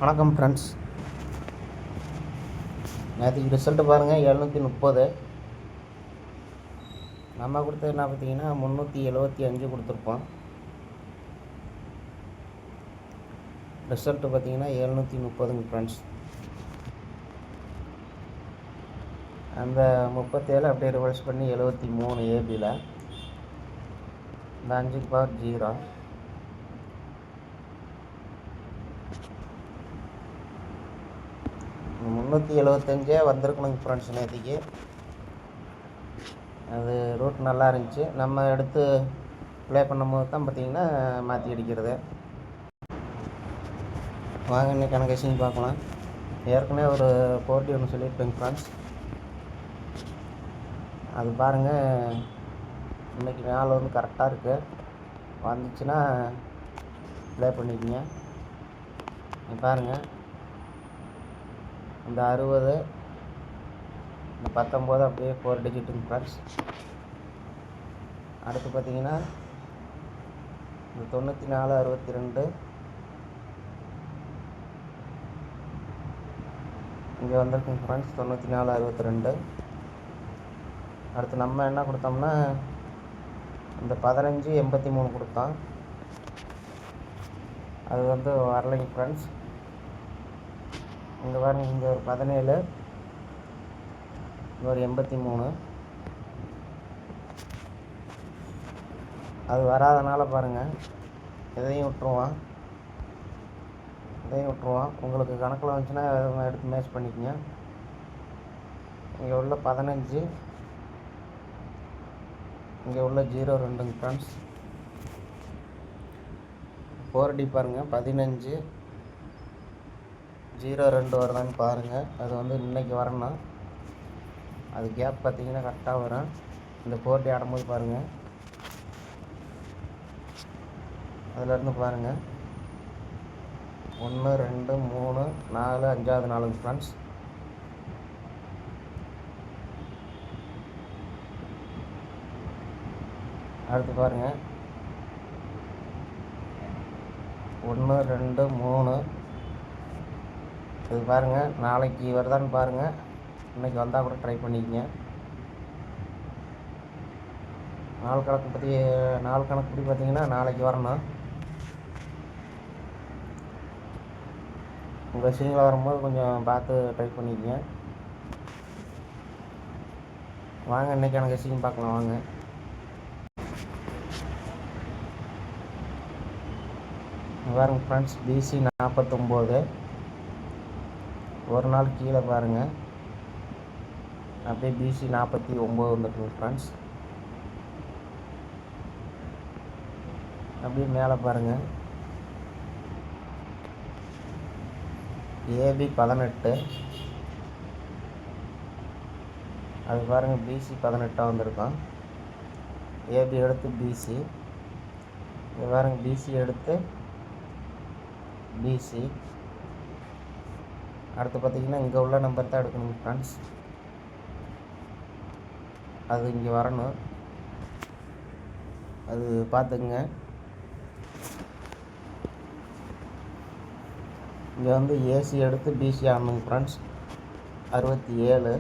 வணக்கம் ஃப்ரெண்ட்ஸ். நேற்றுக்கு ரிசல்ட்டு பாருங்கள், 730. நம்ம கொடுத்தது என்ன பார்த்தீங்கன்னா 375 கொடுத்துருப்போம். ரிசல்ட்டு பார்த்தீங்கன்னா 730 ஃப்ரெண்ட்ஸ். அந்த 37 அப்படியே ரிவர்ஸ் பண்ணி 73 ஏபியில் இந்த 5 பவர் 0. முந்நூற்றி 75 வந்திருக்கணுங்க ஃப்ரெண்ட்ஸ். நேற்றுக்கு அது ரூட் நல்லா இருந்துச்சு. நம்ம எடுத்து ப்ளே பண்ணும்போது தான் பார்த்திங்கன்னா மாற்றி அடிக்கிறது. வாங்க இன்றைக்கி கணக்கேசிங்க பார்க்கலாம். ஏற்கனவே ஒரு போட்டி ஒன்று சொல்லியிருப்பேங்க ஃப்ரெண்ட்ஸ். அது பாருங்கள், இன்றைக்கி நாள் வந்து கரெக்டாக இருக்குது. வந்துச்சுன்னா ப்ளே பண்ணிக்கோங்க. பாருங்கள், இந்த 60 இந்த 19 அப்படியே 4 டிஜிட்டுங்க ஃப்ரெண்ட்ஸ். அடுத்து பார்த்தீங்கன்னா இந்த 94 62 இங்கே வந்திருக்குங்க ஃப்ரெண்ட்ஸ். 94 62. அடுத்து நம்ம என்ன கொடுத்தோம்னா இந்த 15 83 கொடுத்தோம். அது வந்து வரலைங்க ஃப்ரெண்ட்ஸ். இங்கே பாருங்க, இங்கே ஒரு 17, இங்கே ஒரு 83. அது வராதனால பாருங்கள், இதையும் விட்டுருவான். உங்களுக்கு கணக்கில் வந்துச்சுன்னா எடுத்து மேட்ச் பண்ணிக்கோங்க. இங்கே உள்ள 15, இங்கே உள்ள 02 ஃப்ரெண்ட்ஸ். 4D பாருங்கள், 15 02 வருதான்னு பாருங்கள். அது வந்து இன்றைக்கி வரணும். அது கேப் பார்த்திங்கன்னா கரெக்டாக வரும். இந்த 4D ஆடும்போது பாருங்கள், அதிலேருந்து பாருங்கள் 1 2 3 4 5வது 4 ஃப்ரெண்ட்ஸ். அடுத்து பாருங்கள் 1 2 3. இது பாருங்கள், நாளைக்கு வருதான்னு பாருங்கள். இன்றைக்கி வந்தால் கூட ட்ரை பண்ணிக்கங்க. நாள் கணக்குப்படி பார்த்தீங்கன்னா நாளைக்கு வரணும். உங்கள் சிங்கில் வரும்போது கொஞ்சம் பார்த்து ட்ரை பண்ணிக்கங்க. வாங்க இன்றைக்கி எனக்கு சிங்கம் பார்க்கலாம். வாங்க. பாருங்க ஃப்ரெண்ட்ஸ், பிசி 49. ஒரு நாள் கீழே பாருங்கள், அப்படியே பிசி 49 வந்துட்டுருக்கு ஃப்ரெண்ட்ஸ். அப்படியே மேலே பாருங்கள், ஏபி 18. அது பாருங்கள், பிசி 18 வந்திருக்கோம். ஏபி எடுத்து பிசி. இது பாருங்கள், பிசி எடுத்து பிசி. அடுத்து பார்த்திங்கன்னா இங்கே உள்ள நம்பர் தான் எடுக்கணும் ஃப்ரெண்ட்ஸ். அது இங்கே வரணும், அது பார்த்துக்குங்க. இங்கே வந்து ஏசி எடுத்து பிசி ஆடணுங்க ஃப்ரெண்ட்ஸ். 67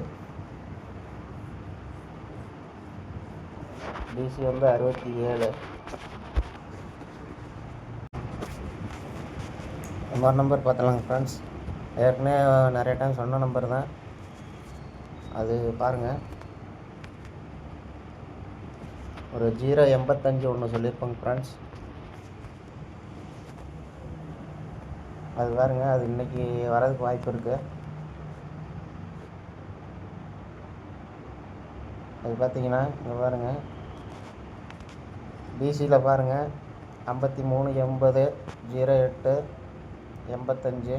பிசி வந்து 67. இன்னொரு நம்பர் பார்த்தலாங்க ஃப்ரெண்ட்ஸ். ஏற்கனவே நிறைய டைம் சொன்ன நம்பர் தான். அது பாருங்கள், ஒரு 085 ஒன்று சொல்லியிருப்போங்க ஃப்ரெண்ட்ஸ். அது பாருங்க, அது இன்றைக்கி வரதுக்கு வாய்ப்பு இருக்குது. அது பார்த்தீங்கன்னா இங்கே பாருங்கள், பிசியில் பாருங்கள் 53 80 08 85.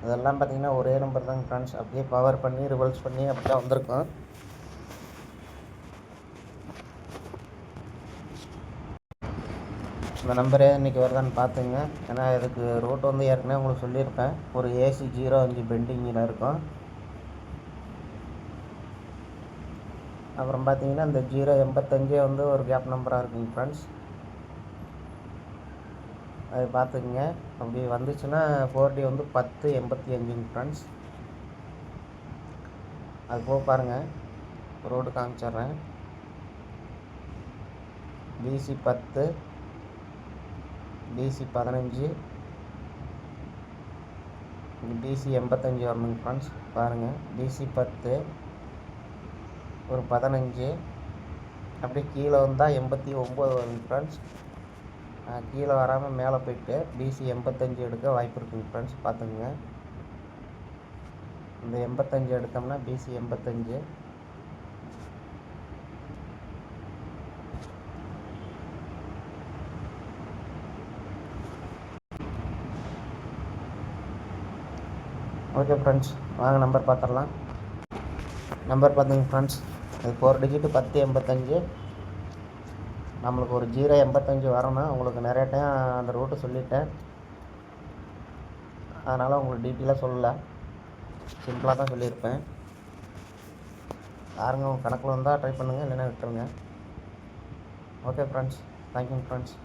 இதெல்லாம் பார்த்திங்கன்னா ஒரே நம்பர் தாங்க ஃப்ரெண்ட்ஸ். அப்படியே பவர் பண்ணி ரிவல்ஸ் பண்ணி அப்படி தான் வந்திருக்கும். இந்த நம்பரே இன்றைக்கி வருதான்னு பார்த்துங்க. ஏன்னா இதுக்கு ரூட் வந்து ஏற்கனவே உங்களுக்கு சொல்லியிருப்பேன். ஒரு ஏசி 05 பெண்டிங்கில் இருக்கும். அப்புறம் பார்த்தீங்கன்னா இந்த 085 வந்து ஒரு கேப் நம்பராக இருக்குங்க ஃப்ரெண்ட்ஸ். அது பார்த்துக்குங்க. அப்படி வந்துச்சுன்னா 4D வந்து 1085 ஃப்ரெண்ட்ஸ். அது போக பாருங்கள், ரோடு காமிச்சிட்றேன். BC 10, BC 15, BC 85 வரணுங்க ஃப்ரெண்ட்ஸ். பாருங்கள், BC 10 ஒரு 15, அப்படியே கீழே வந்தால் 89 வருங்க ஃப்ரெண்ட்ஸ். கீழே வராமல் மேலே போயிட்டு BC 85 எடுக்க வாய்ப்பு இருக்குங்க ஃப்ரெண்ட்ஸ், பார்த்துக்குங்க. இந்த 85 எடுத்தோம்னா BC 85. ஓகே ஃப்ரெண்ட்ஸ், வாங்க நம்பர் பார்த்துடலாம். நம்பர் பார்த்துங்க ஃப்ரெண்ட்ஸ், அது 4 டிஜிட்டு 1085. நம்மளுக்கு ஒரு 085 வரணும். உங்களுக்கு நிறைய டைம் அந்த ரூட்டு சொல்லிட்டேன், அதனால் உங்களுக்கு டீட்டெயிலாக சொல்லலை, சிம்பிளாக தான் சொல்லியிருப்பேன். யாருங்க உங்கள் கணக்கில் வந்தால் ட்ரை பண்ணுங்கள், இல்லைன்னா விட்டுருங்க. Okay friends, thank you friends.